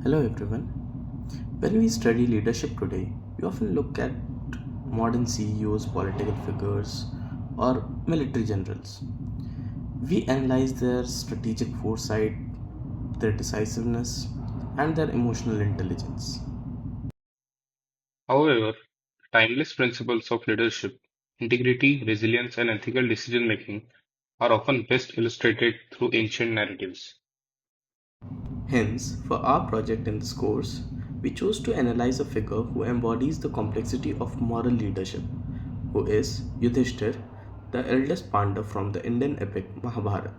Hello everyone. When we study leadership today, we often look at modern CEOs, political figures, or military generals. We analyze their strategic foresight, their decisiveness, and their emotional intelligence. However, timeless principles of leadership, integrity, resilience, and ethical decision making are often best illustrated through ancient narratives. Hence, for our project in this course, we chose to analyze a figure who embodies the complexity of moral leadership, who is Yudhishthir, the eldest Pandava from the Indian epic Mahabharata.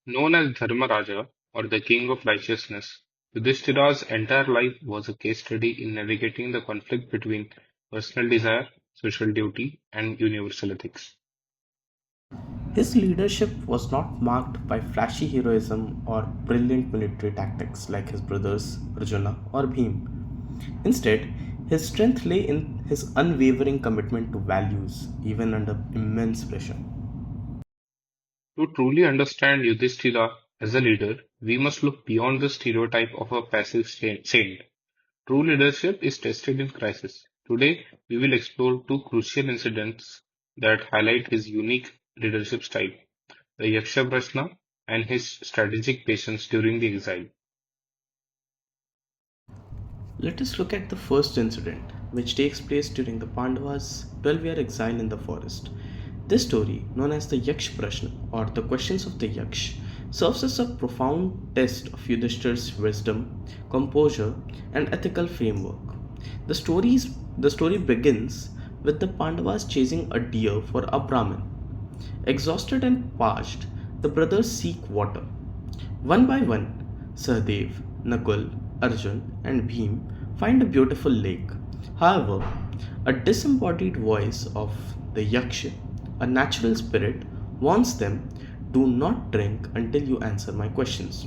Known as Dharmaraja or the King of Righteousness, Yudhishthira's entire life was a case study in navigating the conflict between personal desire, social duty, and universal ethics. His leadership was not marked by flashy heroism or brilliant military tactics like his brothers Arjuna or Bhim. Instead, his strength lay in his unwavering commitment to values, even under immense pressure. To truly understand Yudhishthira as a leader, we must look beyond the stereotype of a passive saint. True leadership is tested in crisis. Today, we will explore two crucial incidents that highlight his unique leadership style, the Yaksha Prashna and his strategic patience during the exile. Let us look at the first incident, which takes place during the Pandavas' 12-year exile in the forest. This story, known as the Yaksh Prashna or the questions of the Yaksh, serves as a profound test of Yudhishthir's wisdom, composure, and ethical framework. The story begins with the Pandavas chasing a deer for a Brahmin. Exhausted and parched, the brothers seek water. One by one, Sahadev, Nakul, Arjun, and Bhim find a beautiful lake. However, a disembodied voice of the Yaksha, a natural spirit, warns them, do not drink until you answer my questions.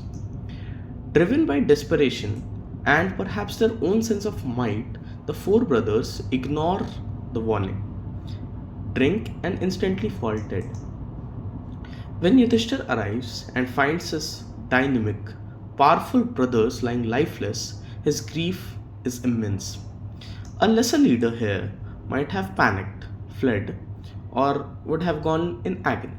Driven by desperation and perhaps their own sense of might, the four brothers ignore the warning, drink, and instantly fall dead. When Yudhishthir arrives and finds his dynamic, powerful brothers lying lifeless, his grief is immense. A lesser leader here might have panicked, fled, or would have gone in agony.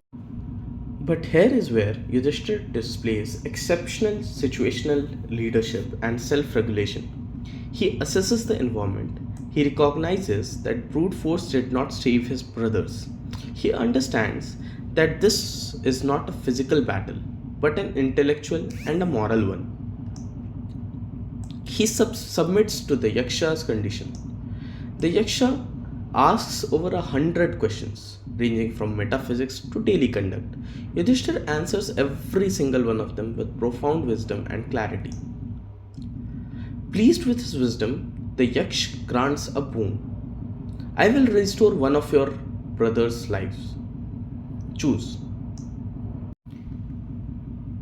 But here is where Yudhishthir displays exceptional situational leadership and self regulation. He assesses the environment. He recognizes that brute force did not save his brothers. He understands that this is not a physical battle, but an intellectual and a moral one. He submits to the Yaksha's condition. The Yaksha asks over 100 questions, ranging from metaphysics to daily conduct. Yudhishthir answers every single one of them with profound wisdom and clarity. Pleased with his wisdom, the Yaksh grants a boon. I will restore one of your brothers' lives. Choose.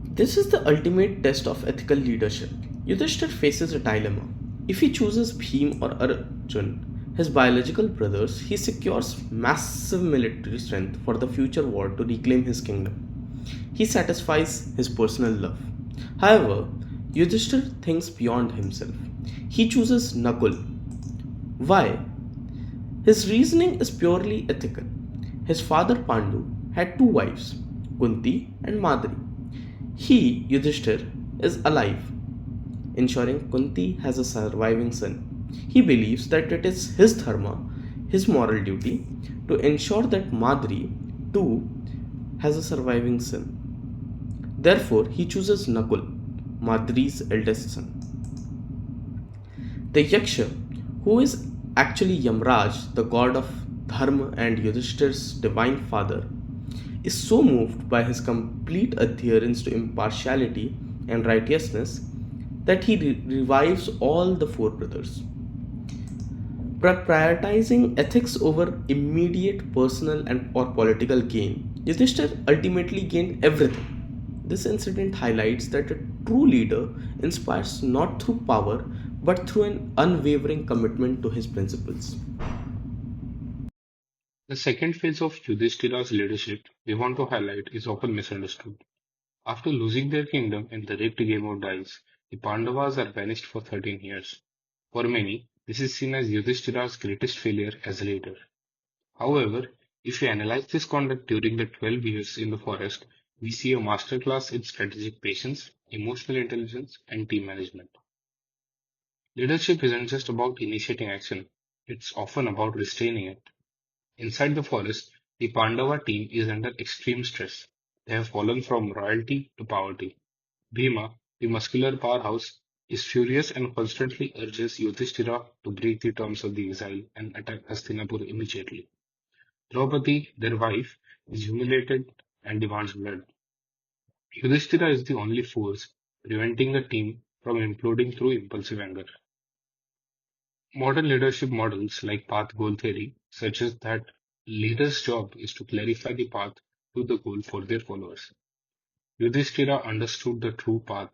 This is the ultimate test of ethical leadership. Yudhishthir faces a dilemma. If he chooses Bhim or Arjun, his biological brothers, he secures massive military strength for the future war to reclaim his kingdom. He satisfies his personal love. However, Yudhishthir thinks beyond himself. He chooses Nakul. Why? His reasoning is purely ethical. His father Pandu had two wives, Kunti and Madri. He, Yudhishthir, is alive, ensuring Kunti has a surviving son. He believes that it is his dharma, his moral duty, to ensure that Madri too has a surviving son. Therefore, he chooses Nakul, Madri's eldest son. The Yaksha, who is actually Yamraj, the god of Dharma and Yudhishthir's divine father, is so moved by his complete adherence to impartiality and righteousness that he revives all the four brothers. Prioritizing ethics over immediate personal and or political gain, Yudhishthir ultimately gained everything. This incident highlights that a true leader inspires not through power but through an unwavering commitment to his principles. The second phase of Yudhishthira's leadership we want to highlight is often misunderstood. After losing their kingdom in the rigged game of dice, the Pandavas are banished for 13 years. For many, this is seen as Yudhishthira's greatest failure as a leader. However, if we analyze this conduct during the 12 years in the forest, we see a masterclass in strategic patience, emotional intelligence, and team management. Leadership isn't just about initiating action, it's often about restraining it. Inside the forest, the Pandava team is under extreme stress. They have fallen from royalty to poverty. Bhima, the muscular powerhouse, is furious and constantly urges Yudhishthira to break the terms of the exile and attack Hastinapur immediately. Draupadi, their wife, is humiliated and demands blood. Yudhishthira is the only force preventing the team from imploding through impulsive anger. Modern leadership models like path goal theory suggest that leaders' job is to clarify the path to the goal for their followers. Yudhishthira understood the true path.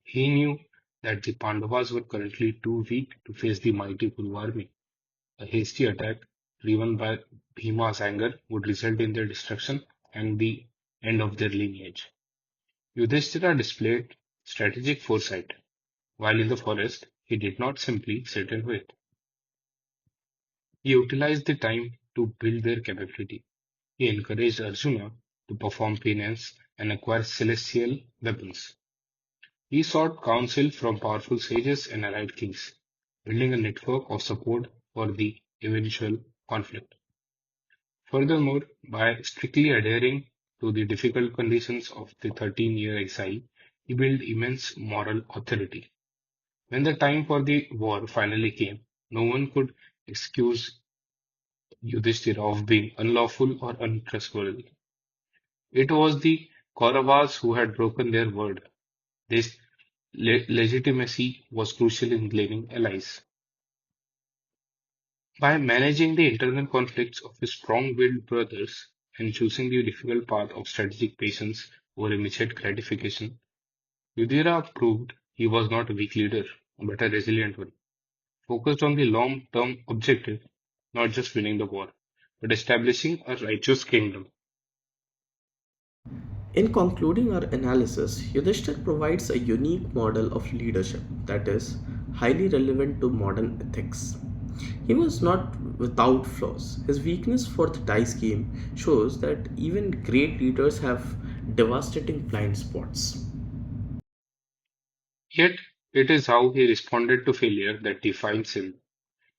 He knew that the Pandavas were currently too weak to face the mighty Kuru army. A hasty attack, driven by Bhima's anger, would result in their destruction and the end of their lineage. Yudhishthira displayed strategic foresight. While in the forest, he did not simply sit and wait. He utilized the time to build their capability. He encouraged Arjuna to perform penance and acquire celestial weapons. He sought counsel from powerful sages and allied kings, building a network of support for the eventual conflict. Furthermore, by strictly adhering to the difficult conditions of the 13-year exile, he built immense moral authority. When the time for the war finally came, no one could accuse Yudhishthira of being unlawful or untrustworthy. It was the Kauravas who had broken their word. This legitimacy was crucial in gaining allies. By managing the internal conflicts of his strong-willed brothers and choosing the difficult path of strategic patience over immediate gratification, Yudhira proved he was not a weak leader, but a resilient one, focused on the long-term objective, not just winning the war, but establishing a righteous kingdom. In concluding our analysis, Yudhishthir provides a unique model of leadership that is highly relevant to modern ethics. He was not without flaws. His weakness for the dice game shows that even great leaders have devastating blind spots. Yet, it is how he responded to failure that defines him.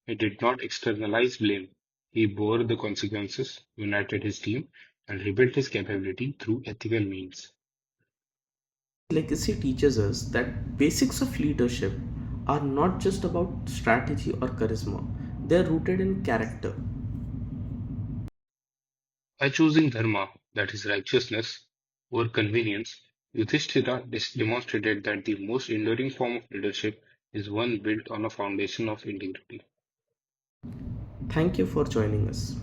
He did not externalize blame. He bore the consequences, united his team, and rebuilt his capability through ethical means. Legacy teaches us that basics of leadership are not just about strategy or charisma, they are rooted in character. By choosing dharma, that is righteousness, over convenience, Yudhishthira demonstrated that the most enduring form of leadership is one built on a foundation of integrity. Thank you for joining us.